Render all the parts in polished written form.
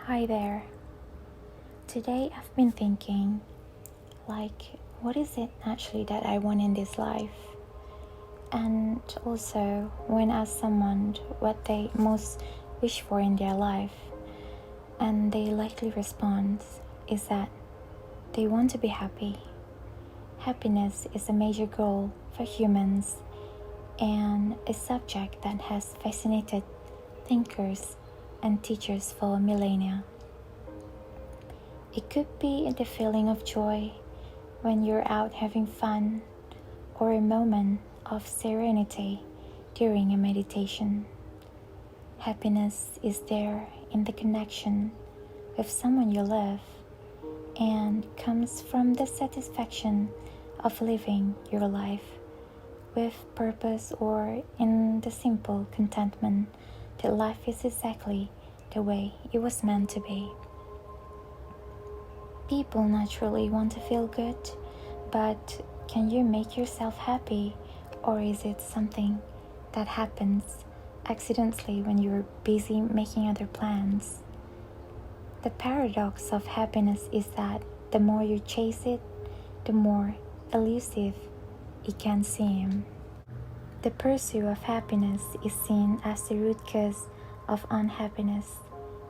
Hi there. Today I've been thinking, what is it actually that I want in this life? And also, when asked someone what they most wish for in their life, and they likely respond is that they want to be happy. Happiness is a major goal for humans and a subject that has fascinated thinkers and teachers for millennia. It could be the feeling of joy when you're out having fun, or a moment of serenity during a meditation. Happiness is there in the connection with someone you love and comes from the satisfaction of living your life with purpose, or in the simple contentment that life is exactly the way it was meant to be. People naturally want to feel good, but can you make yourself happy, or is it something that happens accidentally when you're busy making other plans? The paradox of happiness is that the more you chase it, the more elusive it can seem. The pursuit of happiness is seen as the root cause of unhappiness,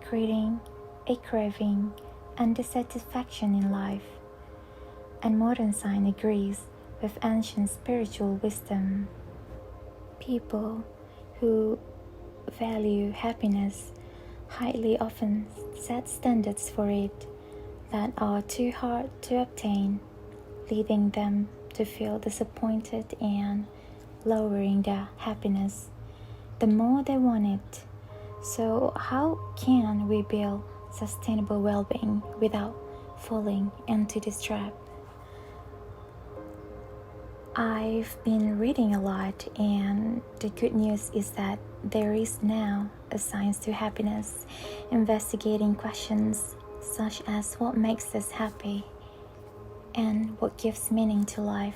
creating a craving and dissatisfaction in life. And modern science agrees with ancient spiritual wisdom. People who value happiness highly often set standards for it that are too hard to obtain, leading them to feel disappointed and lowering their happiness the more they want it. So how can we build sustainable well-being without falling into this trap? I've been reading a lot, and the good news is that there is now a science to happiness, investigating questions such as what makes us happy, and what gives meaning to life,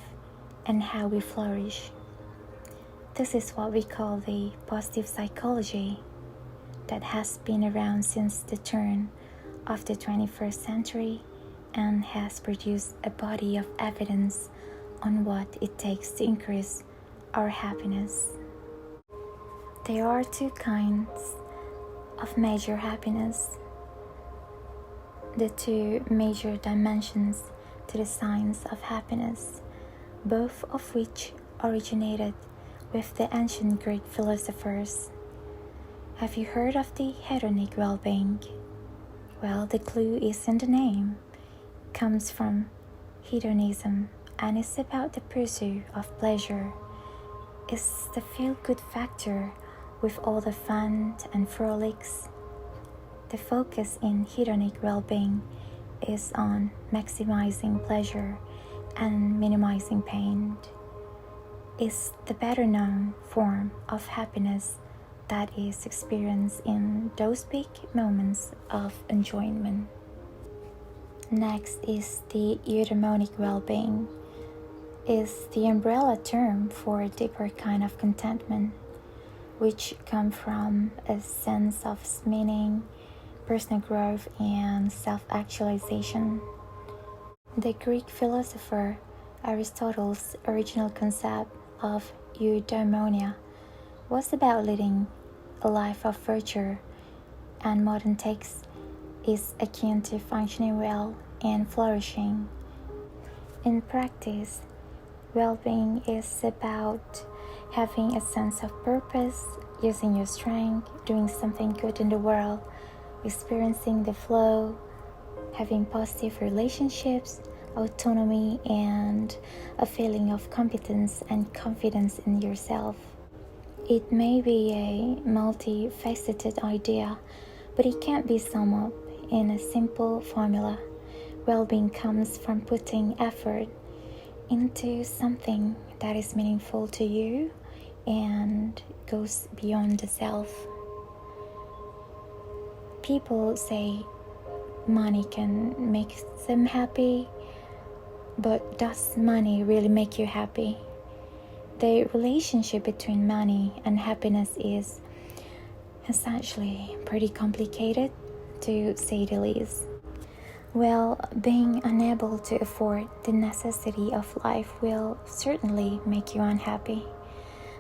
and how we flourish. This is what we call the positive psychology that has been around since the turn of the 21st century and has produced a body of evidence on what it takes to increase our happiness. There are two kinds of major happiness, the two major dimensions to the science of happiness, both of which originated with the ancient Greek philosophers. Have you heard of the Hedonic Well-Being? Well, the clue is in the name. It comes from hedonism, and it's about the pursuit of pleasure. It's the feel-good factor with all the fun and frolics. The focus in hedonic well-being is on maximizing pleasure and minimizing pain. It's the better-known form of happiness that is experienced in those big moments of enjoyment. Next is the eudaimonic well-being. Is the umbrella term for a deeper kind of contentment, which comes from a sense of meaning, personal growth, and self-actualization. The Greek philosopher Aristotle's original concept of eudaimonia was about leading a life of virtue, and modern text is akin to functioning well and flourishing. In practice, well-being is about having a sense of purpose, using your strength, doing something good in the world, experiencing the flow, having positive relationships, autonomy, and a feeling of competence and confidence in yourself. It may be a multifaceted idea, but it can't be summed up in a simple formula. Well-being comes from putting effort into something that is meaningful to you and goes beyond the self. People say money can make them happy, but does money really make you happy? The relationship between money and happiness is essentially pretty complicated to say the least. Well, being unable to afford the necessity of life will certainly make you unhappy.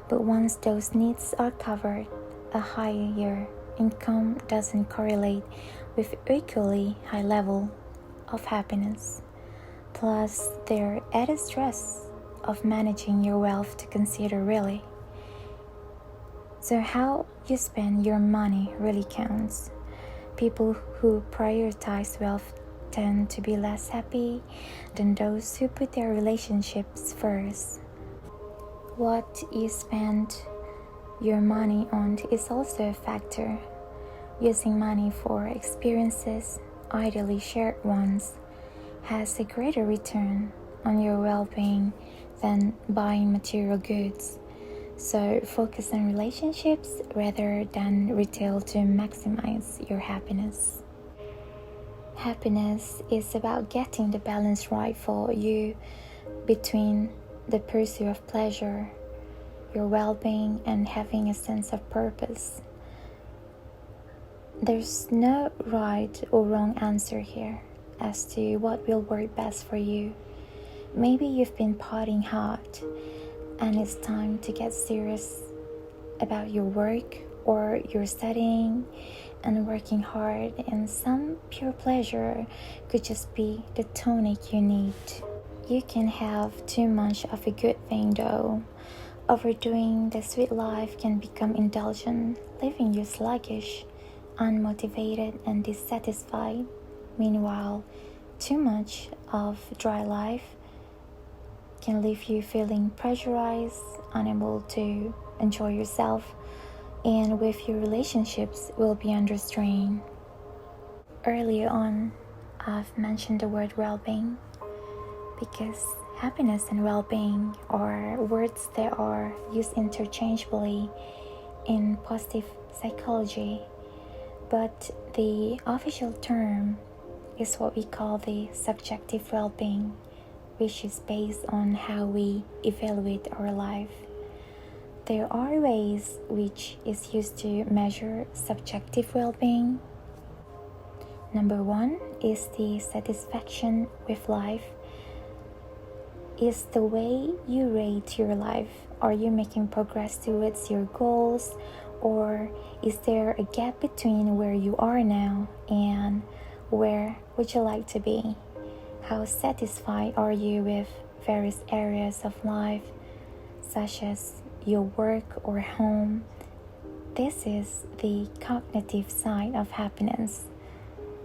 But once those needs are covered, a higher income doesn't correlate with equally high level of happiness. Plus, there added stress of managing your wealth to consider really. So how you spend your money really counts. People who prioritize wealth tend to be less happy than those who put their relationships first. What you spend your money on is also a factor. Using money for experiences, ideally shared ones, has a greater return on your well-being than buying material goods. So focus on relationships rather than retail to maximize your happiness. Happiness is about getting the balance right for you between the pursuit of pleasure, your well-being, and having a sense of purpose. There's no right or wrong answer here as to what will work best for you. Maybe you've been partying hard and it's time to get serious about your work, or you're studying and working hard, and some pure pleasure could just be the tonic you need. You can have too much of a good thing though. Overdoing the sweet life can become indulgent, leaving you sluggish, unmotivated, and dissatisfied. Meanwhile, too much of dry life can leave you feeling pressurized, unable to enjoy yourself, and with your relationships will be under strain. Earlier on, I've mentioned the word well-being because happiness and well-being are words that are used interchangeably in positive psychology, but the official term is what we call the subjective well-being, which is based on how we evaluate our life. There are ways which is used to measure subjective well-being. Number one is the satisfaction with life. Is the way you rate your life. Are you making progress towards your goals, or is there a gap between where you are now and where would you like to be? How satisfied are you with various areas of life, such as your work or home? This is the cognitive side of happiness,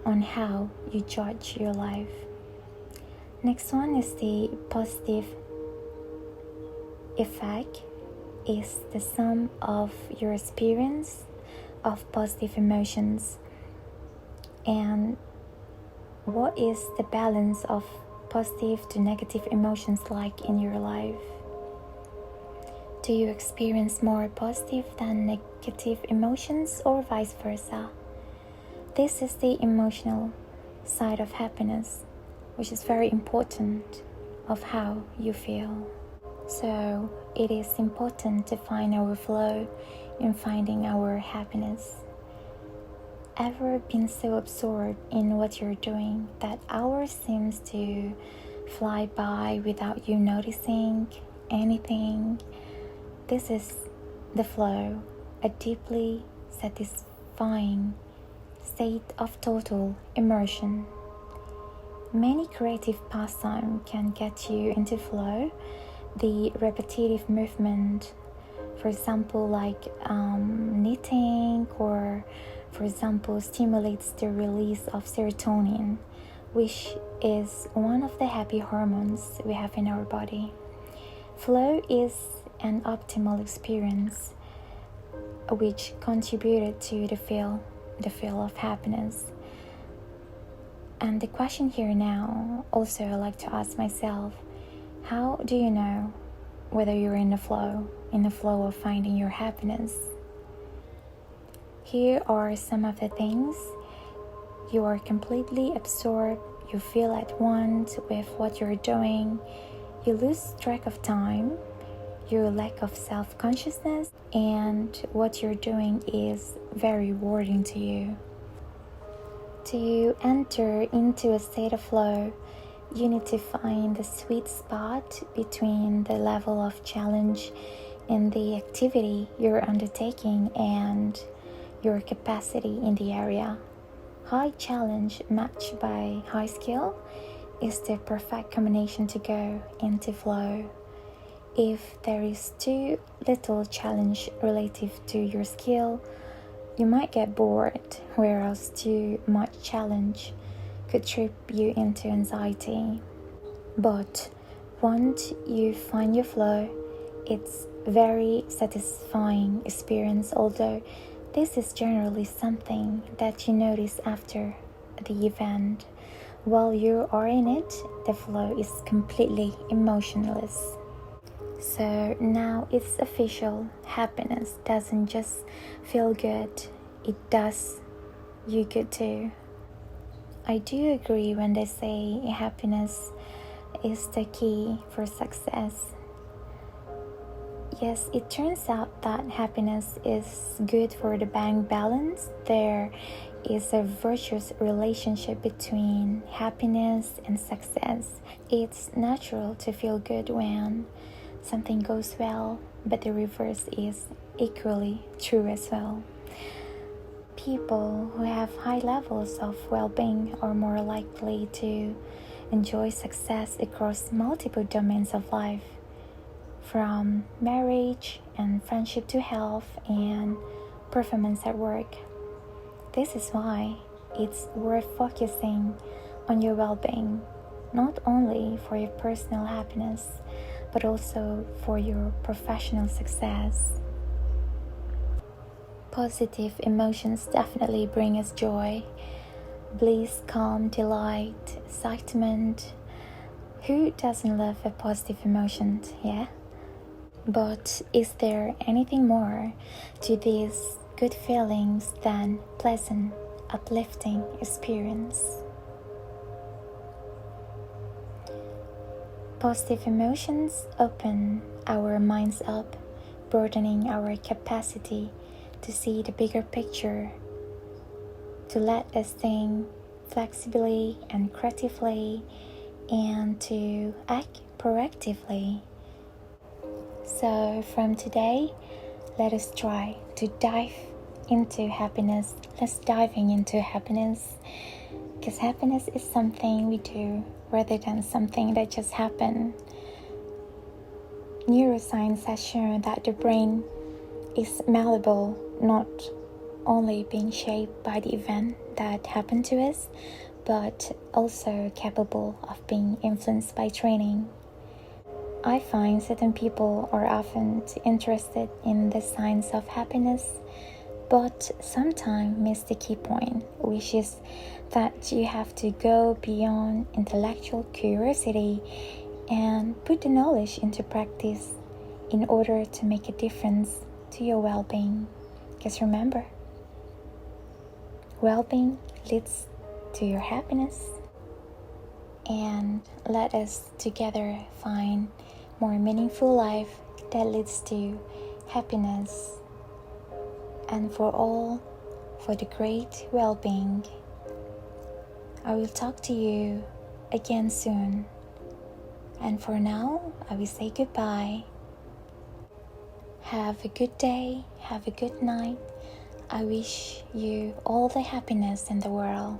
on how you judge your life. Next one is the positive effect, is the sum of your experience of positive emotions, and what is the balance of positive to negative emotions like in your life? Do you experience more positive than negative emotions, or vice versa? This is the emotional side of happiness, which is very important of how you feel. So it is important to find our flow in finding our happiness. Ever been so absorbed in what you're doing that hours seems to fly by without you noticing anything? This is the flow, a deeply satisfying state of total immersion. Many creative pastime can get you into flow. The repetitive movement, for example, like knitting, or for example, stimulates the release of serotonin, which is one of the happy hormones we have in our body. Flow is an optimal experience which contributed to the feel of happiness. And the question here now, also I like to ask myself, how do you know whether you're in the flow of finding your happiness? Here are some of the things. You are completely absorbed, you feel at one with what you're doing, you lose track of time, your lack of self-consciousness, and what you're doing is very rewarding to you. To enter into a state of flow, you need to find the sweet spot between the level of challenge in the activity you're undertaking and your capacity in the area. High challenge matched by high skill is the perfect combination to go into flow. If there is too little challenge relative to your skill, you might get bored, whereas too much challenge could trip you into anxiety. But once you find your flow, it's very satisfying experience, although this is generally something that you notice after the event. While you are in it, the flow is completely emotionless. So now it's official. Happiness doesn't just feel good, it does you good too. I do agree when they say happiness is the key for success. Yes, it turns out that happiness is good for the bank balance. There is a virtuous relationship between happiness and success. It's natural to feel good when something goes well, but the reverse is equally true as well. People who have high levels of well-being are more likely to enjoy success across multiple domains of life, from marriage and friendship to health and performance at work. This is why it's worth focusing on your well-being, not only for your personal happiness, but also for your professional success. Positive emotions definitely bring us joy, bliss, calm, delight, excitement. Who doesn't love a positive emotion, yeah? But is there anything more to these good feelings than pleasant, uplifting experience? Positive emotions open our minds up, broadening our capacity to see the bigger picture, to let us think flexibly and creatively, and to act proactively. So from today, let us try to dive into happiness. Let's diving into happiness, because happiness is something we do rather than something that just happened. Neuroscience has shown that the brain is malleable, not only being shaped by the event that happened to us, but also capable of being influenced by training. I find certain people are often interested in the science of happiness, but sometimes miss the key point, which is that you have to go beyond intellectual curiosity and put the knowledge into practice in order to make a difference to your well-being. Because remember, well-being leads to your happiness. And let us together find more meaningful life that leads to happiness, and for all, for the great well-being. I will talk to you again soon, and for now I will say goodbye. Have a good day, have a good night. I wish you all the happiness in the world.